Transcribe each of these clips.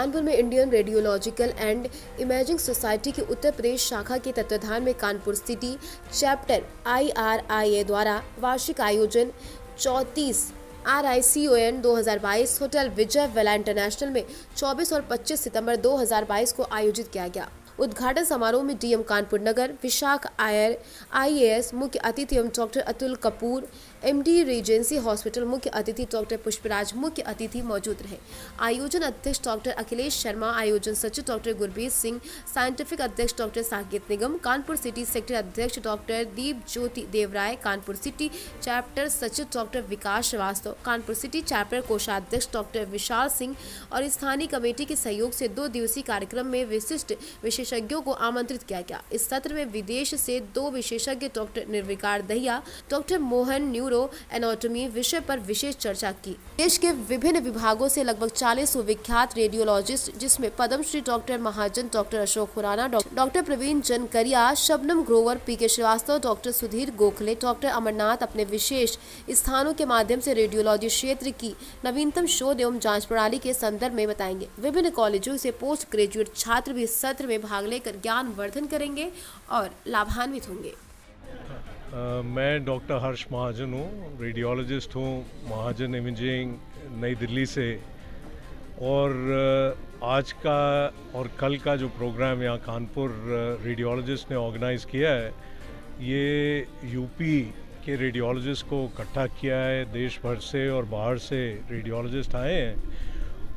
कानपुर में Indian radiological and imaging society की उत्तर प्रदेश शाखा के तत्वाधान में कानपुर सिटी चैप्टर IRIA द्वारा वार्षिक आयोजन 34 RICON 2022 होटल विजय विला इंटरनेशनल में 24 और 25 सितंबर 2022 को आयोजित किया गया। उद्घाटन समारोह में डीएम कानपुर नगर विशाख आयर IAS मुख्य अतिथि एवं doctor Atul Kapoor MD Regency hospital मुख्य अतिथि डॉक्टर पुष्पराज मुख्य अतिथि मौजूद रहे। आयोजन अध्यक्ष डॉक्टर अखिलेश शर्मा, आयोजन सचिव डॉक्टर गुरबीर सिंह, साइंटिफिक अध्यक्ष डॉक्टर साकेत निगम, कानपुर सिटी सेक्टर अध्यक्ष डॉक्टर दीप ज्योति देवराय, कानपुर सिटी चैप्टर सचिव डॉक्टर विकास श्रीवास्तव, कानपुर सिटी चैप्टर कोषाध्यक्ष डॉक्टर विशाल सिंह और स्थानीय कमेटी के सहयोग से 2 दिवसीय कार्यक्रम में विशिष्ट विशेषज्ञों को आमंत्रित किया गया। इस सत्र में विदेश से 2 विशेषज्ञ डॉक्टर निर्विकार Dahiya, doctor Mohan neuro anatomy विषय पर विशेष चर्चा की। देश के विभिन्न विभागों से लगभग 40 विख्यात रेडियोलॉजिस्ट, जिसमें Padma Shri doctor Mahajan, doctor Ashok Khurana, doctor Praveen Jankaria, Shabnam Grover, PK Srivastava, doctor Sudhir Gokhale, doctor Amarnath अपने विशेष स्थानों के माध्यम से रेडियोलॉजी क्षेत्र की नवीनतम शोध एवं जांच प्रणाली के संदर्भ में बताएंगे। विभिन्न कॉलेजों से पोस्ट ग्रेजुएट छात्र भी इस सत्र में भाग लेकर ज्ञान वर्धन करेंगे और लाभान्वित होंगे। मैं डॉक्टर हर्ष महाजन हूँ, रेडियोलॉजिस्ट हूँ, महाजन इमेजिंग नई दिल्ली से। और आज का और कल का जो प्रोग्राम यहाँ कानपुर रेडियोलॉजिस्ट ने ऑर्गेनाइज़ किया है, ये यूपी के रेडियोलॉजिस्ट को इकट्ठा किया है। देश भर से और बाहर से रेडियोलॉजिस्ट आए हैं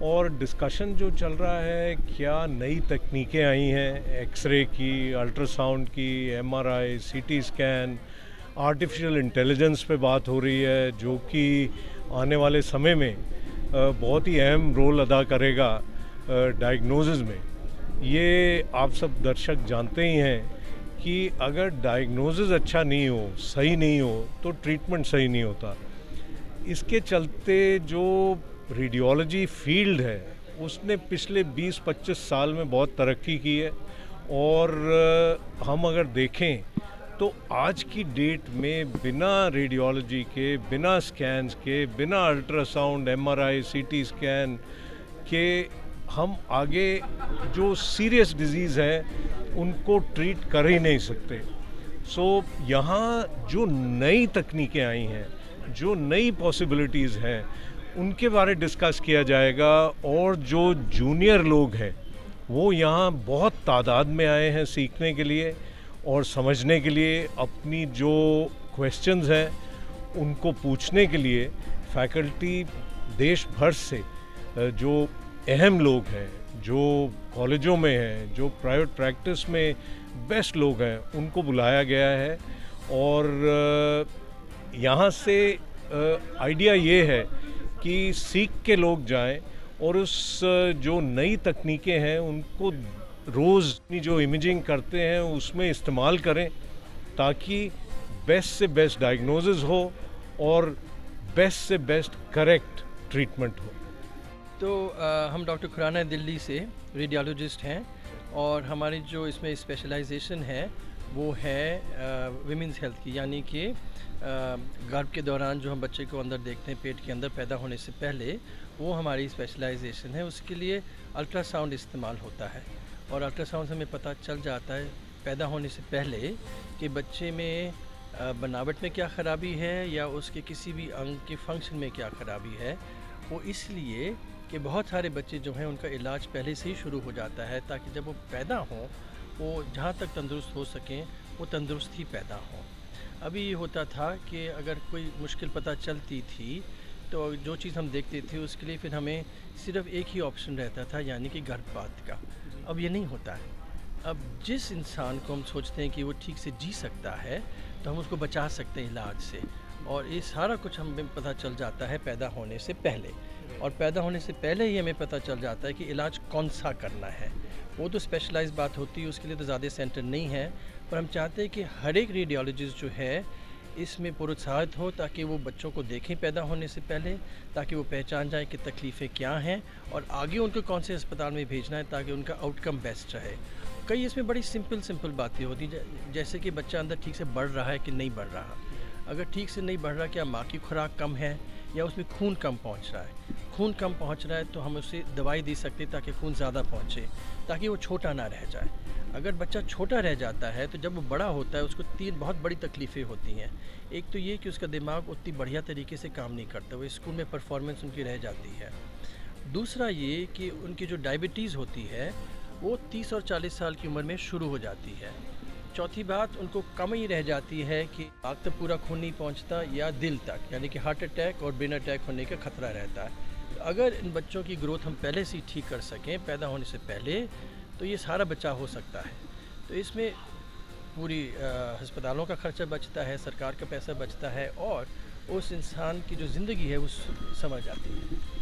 और डिस्कशन जो चल रहा है, क्या नई तकनीकें आई हैं एक्सरे की, अल्ट्रासाउंड की, MRI, CT scan, artificial intelligence पे बात हो रही है, जो कि आने वाले समय में बहुत ही अहम रोल अदा करेगा डायग्नोसिस में। ये आप सब दर्शक जानते ही हैं कि अगर डायग्नोसिस अच्छा नहीं हो, सही नहीं हो, तो ट्रीटमेंट सही नहीं होता। इसके चलते जो रेडियोलॉजी फील्ड है, उसने पिछले 20-25 साल में बहुत तरक्की की है। और हम अगर देखें तो आज की डेट में बिना रेडियोलॉजी के, बिना स्कैन्स के, बिना अल्ट्रासाउंड, MRI, CT स्कैन के हम आगे जो सीरियस डिजीज़ है उनको ट्रीट कर ही नहीं सकते। सो यहाँ जो नई तकनीकें आई हैं, जो नई पॉसिबिलिटीज़ हैं, उनके बारे डिस्कस किया जाएगा। और जो जूनियर लोग हैं वो यहाँ बहुत तादाद में आए हैं सीखने के लिए और समझने के लिए। अपनी जो क्वेश्चंस हैं उनको पूछने के लिए फैकल्टी देश भर से, जो अहम लोग हैं, जो कॉलेजों में हैं, जो प्राइवेट प्रैक्टिस में बेस्ट लोग हैं, उनको बुलाया गया है। और यहाँ से आइडिया ये है कि सीख के लोग जाएं और उस जो नई तकनीकें हैं उनको रोज़ जो इमेजिंग करते हैं उसमें इस्तेमाल करें, ताकि बेस्ट से बेस्ट डायग्नोसिस हो और बेस्ट से बेस्ट करेक्ट ट्रीटमेंट हो। तो हम डॉक्टर खुराना दिल्ली से रेडियोलॉजिस्ट हैं और हमारी जो इसमें स्पेशलाइजेशन है वो है विमेंस हेल्थ की, यानी कि गर्भ के दौरान जो हम बच्चे को अंदर देखते हैं, पेट के अंदर पैदा होने से पहले, वो हमारी स्पेशलाइजेशन है। उसके लिए अल्ट्रासाउंड इस्तेमाल होता है और अल्ट्रासाउंड से हमें पता चल जाता है पैदा होने से पहले कि बच्चे में बनावट में क्या ख़राबी है या उसके किसी भी अंग के फंक्शन में क्या ख़राबी है। वो इसलिए कि बहुत सारे बच्चे जो हैं उनका इलाज पहले से ही शुरू हो जाता है, ताकि जब वो पैदा हों वो जहाँ तक तंदुरुस्त हो सकें वो तंदुरुस्त ही पैदा हों। अभी ये होता था कि अगर कोई मुश्किल पता चलती थी तो जो चीज़ हम देखते थे उसके लिए फिर हमें सिर्फ एक ही ऑप्शन रहता था, यानी कि गर्भपात का। अब ये नहीं होता है। अब जिस इंसान को हम सोचते हैं कि वो ठीक से जी सकता है तो हम उसको बचा सकते हैं इलाज से, और ये सारा कुछ हमें पता चल जाता है पैदा होने से पहले। और पैदा होने से पहले ही हमें पता चल जाता है कि इलाज कौन सा करना है। वो तो स्पेशलाइज्ड बात होती है, उसके लिए तो ज़्यादा सेंटर नहीं है, पर हम चाहते हैं कि हर एक रेडियोलॉजिस्ट जो है इसमें प्रोत्साहित हो, ताकि वो बच्चों को देखें पैदा होने से पहले, ताकि वो पहचान जाए कि तकलीफ़ें क्या हैं और आगे उनको कौन से अस्पताल में भेजना है ताकि उनका आउटकम बेस्ट रहे। कई इसमें बड़ी सिंपल बातें होती हैं, जैसे कि बच्चा अंदर ठीक से बढ़ रहा है कि नहीं बढ़ रहा। अगर ठीक से नहीं बढ़ रहा, क्या माँ की खुराक कम है या उसमें खून कम पहुंच रहा है। खून कम पहुंच रहा है तो हम उसे दवाई दे सकते हैं ताकि खून ज़्यादा पहुंचे, ताकि वो छोटा ना रह जाए। अगर बच्चा छोटा रह जाता है तो जब वो बड़ा होता है उसको 3 बहुत बड़ी तकलीफ़ें होती हैं। एक तो ये कि उसका दिमाग उतनी बढ़िया तरीके से काम नहीं करता, वो स्कूल में परफॉर्मेंस उनकी रह जाती है। दूसरा ये कि उनकी जो डायबिटीज़ होती है वो 30 और 40 साल की उम्र में शुरू हो जाती है। चौथी बात, उनको कम ही रह जाती है कि आग तक पूरा खून नहीं पहुंचता या दिल तक, यानी कि हार्ट अटैक और ब्रेन अटैक होने का खतरा रहता है। तो अगर इन बच्चों की ग्रोथ हम पहले से ही ठीक कर सकें, पैदा होने से पहले, तो ये सारा बचा हो सकता है। तो इसमें पूरी अस्पतालों का खर्चा बचता है, सरकार का पैसा बचता है और उस इंसान की जो ज़िंदगी है वो संवर जाती है।